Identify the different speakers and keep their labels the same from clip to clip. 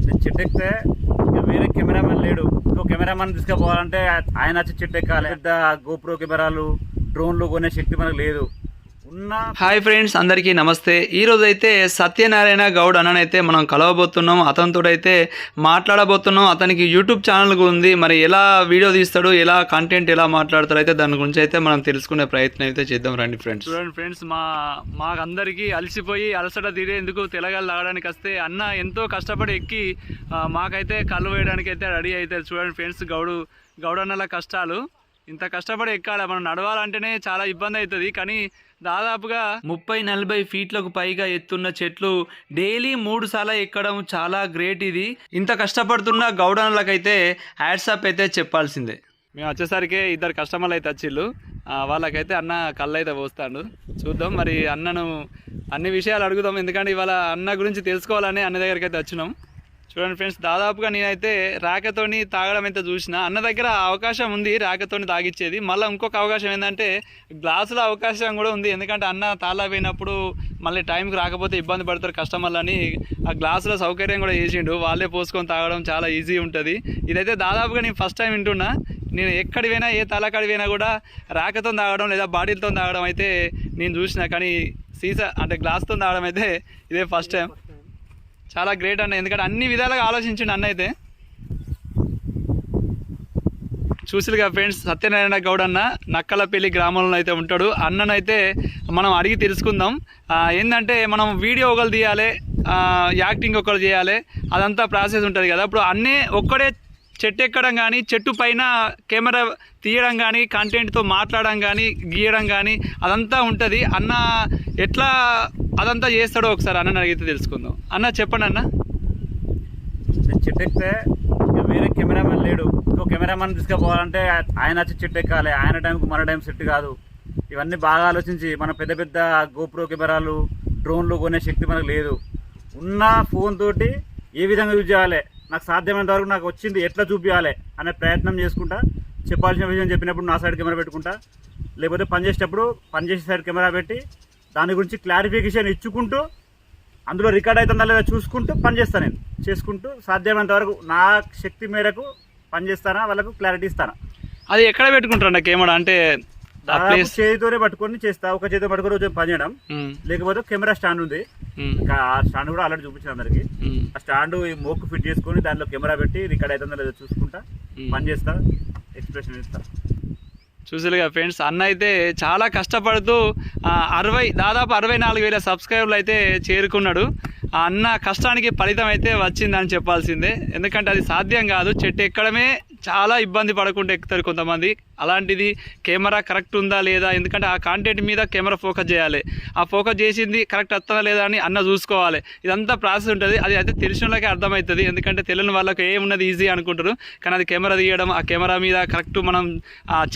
Speaker 1: నేను చెట్టు ఎక్కితే ఇక వేరే కెమెరామెన్ లేడు. ఇంకో కెమెరామెన్ తీసుకుపోవాలంటే ఆయన వచ్చి చెట్టు ఎక్కాలి. పెద్ద గోప్రో కెమెరాలు, డ్రోన్లు కొనే శక్తి మనకు లేదు.
Speaker 2: హాయ్ ఫ్రెండ్స్, అందరికీ నమస్తే. ఈరోజు అయితే సత్యనారాయణ గౌడ్ అన్ననైతే మనం కలవబోతున్నాం. అతనితో అయితే మాట్లాడబోతున్నాం. అతనికి యూట్యూబ్ ఛానల్ ఉంది. మరి ఎలా వీడియో తీస్తాడు, ఎలా కంటెంట్ ఎలా మాట్లాడతాడు అయితే దాని గురించి అయితే మనం తెలుసుకునే ప్రయత్నం అయితే చేద్దాం. రండి ఫ్రెండ్స్. చూడండి ఫ్రెండ్స్, మాకందరికీ అలసిపోయి అలసట తీరేందుకు తెలంగాణ లాగడానికి వస్తే అన్న ఎంతో కష్టపడి ఎక్కి మాకైతే కళ్ళు వేయడానికి అయితే రెడీ అవుతారు. చూడండి ఫ్రెండ్స్, గౌడన్నల కష్టాలు. ఇంత కష్టపడి ఎక్కాలి. మనం నడవాలంటేనే చాలా ఇబ్బంది అవుతుంది. కానీ దాదాపుగా 30-40 ఫీట్లకు పైగా ఎత్తున్న చెట్లు డైలీ 3 సార్లు ఎక్కడం చాలా గ్రేట్. ఇది ఇంత కష్టపడుతున్న గౌడన్నలకైతే హ్యాట్సాప్ అయితే చెప్పాల్సిందే. మేము వచ్చేసరికి 2 కస్టమర్లు అయితే వచ్చిళ్ళు. వాళ్ళకైతే అన్న కళ్ళు అయితే పోస్తాడు. చూద్దాం, మరి అన్నను అన్ని విషయాలు అడుగుదాం. ఎందుకంటే ఇవాళ అన్న గురించి తెలుసుకోవాలని అన్న దగ్గరికి అయితే వచ్చినాం. చూడండి ఫ్రెండ్స్, దాదాపుగా నేనైతే రాకతోని తాగడం అయితే చూసిన. అన్న దగ్గర అవకాశం ఉంది రాకతోని తాగిచ్చేది. మళ్ళీ ఇంకొక అవకాశం ఏంటంటే గ్లాసుల అవకాశం కూడా ఉంది. ఎందుకంటే అన్న తాళా పోయినప్పుడు మళ్ళీ టైంకి రాకపోతే ఇబ్బంది పడతారు కస్టమర్లని. ఆ గ్లాసుల సౌకర్యం కూడా చేసిండు. వాళ్ళే పోసుకొని తాగడం చాలా ఈజీ ఉంటుంది. ఇదైతే దాదాపుగా నేను ఫస్ట్ టైం వింటున్నా. నేను ఎక్కడి పోయినా, ఏ తాళాకాడి పోయినా కూడా రాకతో తాగడం లేదా బాటిల్తో తాగడం అయితే నేను చూసిన. కానీ సీసా అంటే గ్లాస్తో తాగడం అయితే ఇదే ఫస్ట్ టైం. చాలా గ్రేట్ అన్న, ఎందుకంటే అన్ని విధాలుగా ఆలోచించండి అన్న. అయితే చూసిలుగా ఫ్రెండ్స్, సత్యనారాయణ గౌడ్ అన్న నక్కలపల్లి గ్రామంలో అయితే ఉంటాడు. అన్ననైతే మనం అడిగి తెలుసుకుందాం. ఏంటంటే మనం వీడియో ఒకరు తీయాలి, యాక్టింగ్ ఒకరు చేయాలి, అదంతా ప్రాసెస్ ఉంటుంది కదా. ఇప్పుడు అన్నీ ఒక్కడే చెట్టు ఎక్కడం కానీ, చెట్టు పైన కెమెరా తీయడం కానీ, కంటెంట్తో మాట్లాడడం కానీ, గీయడం కానీ అదంతా ఉంటుంది. అన్న ఎట్లా అదంతా చేస్తాడో ఒకసారి అన్న అడిగితే తెలుసుకుందాం. అన్న చెప్పండి అన్న.
Speaker 1: నేను చెట్టు ఎక్కితే ఇక వేరే కెమెరామెన్ లేడు. ఇంకో కెమెరామెన్ తీసుకుపోవాలంటే ఆయన వచ్చి చెట్టు ఎక్కాలి. ఆయన టైంకి మన టైం సెట్ కాదు. ఇవన్నీ బాగా ఆలోచించి మనం పెద్ద పెద్ద గోప్రో కెమెరాలు, డ్రోన్లు కొనే శక్తి మనకు లేదు. ఉన్న ఫోన్ తోటి ఏ విధంగా యూజ్ చేయాలి, నాకు సాధ్యమైనంత వరకు నాకు వచ్చింది ఎట్లా చూపించాలి అనే ప్రయత్నం చేసుకుంటా. చెప్పాల్సిన విషయం చెప్పినప్పుడు నా సైడ్ కెమెరా పెట్టుకుంటా, లేకపోతే పనిచేసేటప్పుడు పనిచేసే సైడ్ కెమెరా పెట్టి దాని గురించి క్లారిఫికేషన్ ఇచ్చుకుంటూ అందులో రికార్డ్ అవుతుందా లేదా చూసుకుంటూ పనిచేస్తాను. నేను చేసుకుంటూ సాధ్యమైనంత వరకు నా శక్తి మేరకు పనిచేస్తానా, వాళ్ళకు క్లారిటీ ఇస్తాను.
Speaker 2: అది ఎక్కడ పెట్టుకుంటారు కెమెరా? అంటే
Speaker 1: చేతితోనే పట్టుకొని చేస్తా. ఒక చేతితో పట్టుకొని రోజు పని చేయడం, లేకపోతే కెమెరా స్టాండ్ ఉంది. ఆ స్టాండ్ కూడా ఆల్రెడీ చూపించాను అందరికి. ఆ స్టాండ్ ఈ మోక్ ఫిట్ చేసుకొని దాంట్లో కెమెరా పెట్టి రికార్డ్ అవుతుందా లేదా చూసుకుంటా పని చేస్తా, ఎక్స్ప్రెషన్ ఇస్తా.
Speaker 2: చూసారుగా ఫ్రెండ్స్, అన్న అయితే చాలా కష్టపడుతూ దాదాపు 64,000 సబ్స్క్రైబర్లు అయితే చేరుకున్నాడు. ఆ అన్న కష్టానికి ఫలితం అయితే వచ్చిందని చెప్పాల్సిందే. ఎందుకంటే అది సాధ్యం కాదు. చెట్టు ఎక్కడమే చాలా ఇబ్బంది పడకుండా ఎక్కుతారు కొంతమంది. అలాంటిది కెమెరా కరెక్ట్ ఉందా లేదా, ఎందుకంటే ఆ కాంటెంట్ మీద కెమెరా ఫోకస్ చేయాలి. ఆ ఫోకస్ చేసింది కరెక్ట్ వస్తుందా లేదా అని అన్న చూసుకోవాలి. ఇదంతా ప్రాసెస్ ఉంటుంది. అది అయితే తెలిసిన వాళ్ళకే అర్థమవుతుంది. ఎందుకంటే తెలియని వాళ్ళకి ఏమున్నది ఈజీ అనుకుంటారు. కానీ అది కెమెరా తీయడం, ఆ కెమెరా మీద కరెక్ట్ మనం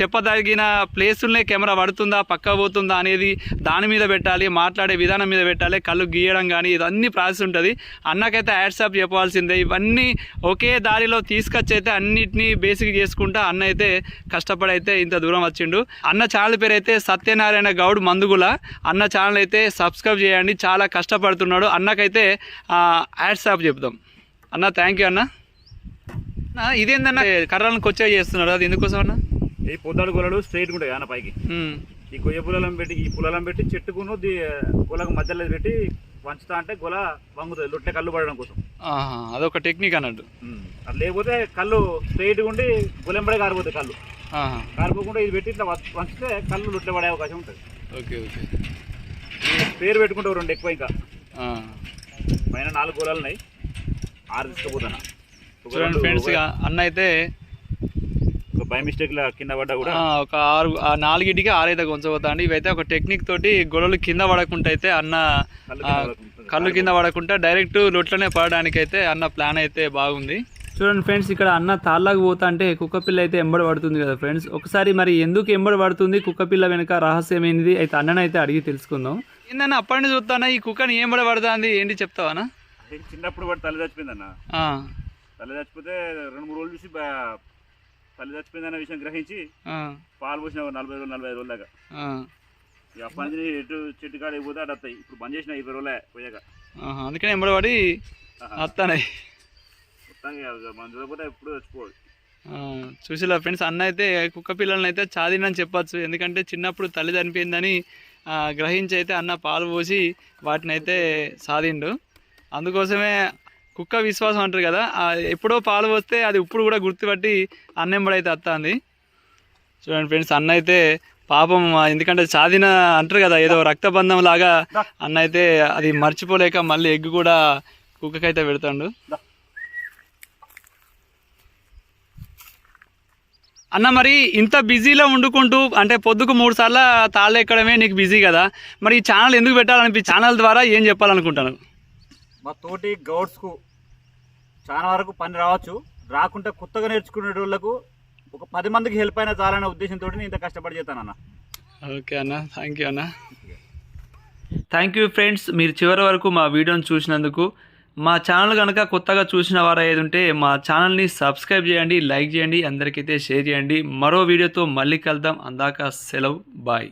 Speaker 2: చెప్పదగిన ప్లేసులనే కెమెరా పడుతుందా, పక్క పోతుందా అనేది దాని మీద పెట్టాలి. మాట్లాడే విధానం మీద పెట్టాలి. కళ్ళు గీయడం కానీ ఇదన్నీ ప్రాసెస్ ఉంటుంది. అన్నకైతే హ్యాట్సాప్ చెప్పాల్సిందే. ఇవన్నీ ఒకే దారిలో తీసుకొచ్చి అయితే అన్నిటినీ బేసిక్ చేసుకుంటా అన్న అయితే కష్టపడి అయితే ఇంత దూరం వచ్చిండు. అన్న ఛానల్ పేరు అయితే సత్యనారాయణ గౌడ్ మందుగుల. అన్న ఛానల్ అయితే సబ్స్క్రైబ్ చేయండి. చాలా కష్టపడుతున్నాడు. అన్నకైతే హ్యాట్సాప్ చెప్దాం. అన్న థ్యాంక్ యూ అన్న. ఇదేందన్న కర్రలను కొచ్చగా చేస్తున్నాడు, అది ఎందుకోసం అన్న?
Speaker 1: ఈ పొద్దాడు గొలలు స్ట్రైట్గా ఉంటాయి అన్న పైకి. ఈ కొయ్య పుల్లలను పెట్టి, ఈ పుల్లలను పెట్టి చెట్టుకును గొలకు మధ్యలో పెట్టి వంచుతా అంటే గొల వంగుతుంది, లొట్టె కళ్ళు పడడం కోసం.
Speaker 2: అదొక టెక్నిక్ అన్నట్టు.
Speaker 1: అది లేకపోతే కళ్ళు స్ట్రైట్గా ఉండి గొలెంబడే కారిపోతాయి. కళ్ళు కారిపోకుండా ఇది పెట్టి ఇట్లా వంచితే కళ్ళు లొట్టె పడే అవకాశం ఉంటుంది.
Speaker 2: Okay okay.
Speaker 1: పేరు పెట్టుకుంటావు 2 ఎక్కువ. ఇంకా పైన 4 గోళాలు ఉన్నాయి, 6 తీసుకుపోతాను.
Speaker 2: చూడండి ఫ్రెండ్స్, అన్న అయితే
Speaker 1: బై మిస్టేక్ కింద పడ్డా కూడా
Speaker 2: ఒక 4కి 6 అయితే కొంచపోతాండి. ఇవైతే ఒక టెక్నిక్ తోటి గొడవలు కింద పడకుండా అయితే అన్న కళ్ళు కింద పడకుండా డైరెక్ట్ లొట్లనే పడడానికి అయితే అన్న ప్లాన్ అయితే బాగుంది. చూడండి ఫ్రెండ్స్, ఇక్కడ అన్న తాళ్ళకు పోతా అంటే కుక్కపిల్ల అయితే ఎంబడి పడుతుంది కదా ఫ్రెండ్స్. ఒకసారి మరి ఎందుకు ఎంబడి పడుతుంది, కుక్కపిల్ల వెనుక రహస్యం ఏంది అయితే అన్ననైతే అడిగి తెలుసుకుందాం. ఏందన్న అప్పటి నుంచి చూస్తానా ఈ కుక్కని ఎంబడి పడుతుంది, ఏంటి చెప్తావా?
Speaker 1: చిన్నప్పుడు పడి తల్లి చచ్చిపోయిందన్న. తల్లి చచ్చిపోతే 2-3 రోజులు చూసి తల్లి చచ్చిపోయిందన్న విషయం గ్రహించి పాలు పోసిన 40-45 రోజుల దాకా. అప్పటి నుంచి ఎటు చెట్టు కాడ పోతే అటు వస్తాయి. ఇప్పుడు బంద్ చేసిన 20 రోజులే పోయాక.
Speaker 2: అందుకని ఎంబడి పడి వస్తాయి.
Speaker 1: మనం చూడకపోతే ఎప్పుడు చచ్చిపోదు.
Speaker 2: చూసిలా ఫ్రెండ్స్, అన్న అయితే కుక్క పిల్లల్ని అయితే చాదినని చెప్పచ్చు. ఎందుకంటే చిన్నప్పుడు తల్లి చనిపోయిందని గ్రహించి అయితే అన్న పాలు పోసి వాటిని అయితే సాదిండు. అందుకోసమే కుక్క విశ్వాసం అంటారు కదా, ఎప్పుడో పాలు పోస్తే అది ఇప్పుడు కూడా గుర్తుపట్టి అన్నెంబడైతే వస్తుంది. చూడండి ఫ్రెండ్స్, అన్న అయితే పాపం ఎందుకంటే చాదిన అంటారు కదా, ఏదో రక్తబంధం లాగా అన్న అయితే అది మర్చిపోలేక మళ్ళీ ఎగ్ కూడా కుక్కకైతే పెడతాడు. అన్న మరి ఇంత బిజీలో వండుకుంటూ అంటే పొద్దుకు 3 సార్లు తాళ్ళు ఎక్కడమే నీకు బిజీ కదా, మరి ఈ ఛానల్ ఎందుకు పెట్టాలనిపి ఛానల్ ద్వారా ఏం చెప్పాలనుకుంటాను?
Speaker 1: మా తోటి గౌడ్స్కు చాలా వరకు పని రావచ్చు, రాకుంటే కొత్తగా నేర్చుకునే వాళ్ళకు ఒక 10 మందికి హెల్ప్ అయినా చాలనే ఉద్దేశంతో నేను ఇంత కష్టపడి చేస్తానన్న.
Speaker 2: ఓకే అన్న, థ్యాంక్ యూ అన్న. థ్యాంక్ యూ ఫ్రెండ్స్, మీరు చివరి వరకు మా వీడియోని చూసినందుకు. మా ఛానల్ కనుక కొత్తగా చూసిన వారు ఏది ఉంటే మా ఛానల్ని సబ్స్క్రైబ్ చేయండి, లైక్ చేయండి, అందరికైతే షేర్ చేయండి. మరో వీడియోతో మళ్ళీ కలుద్దాం. అందాక సెలవు, బాయ్.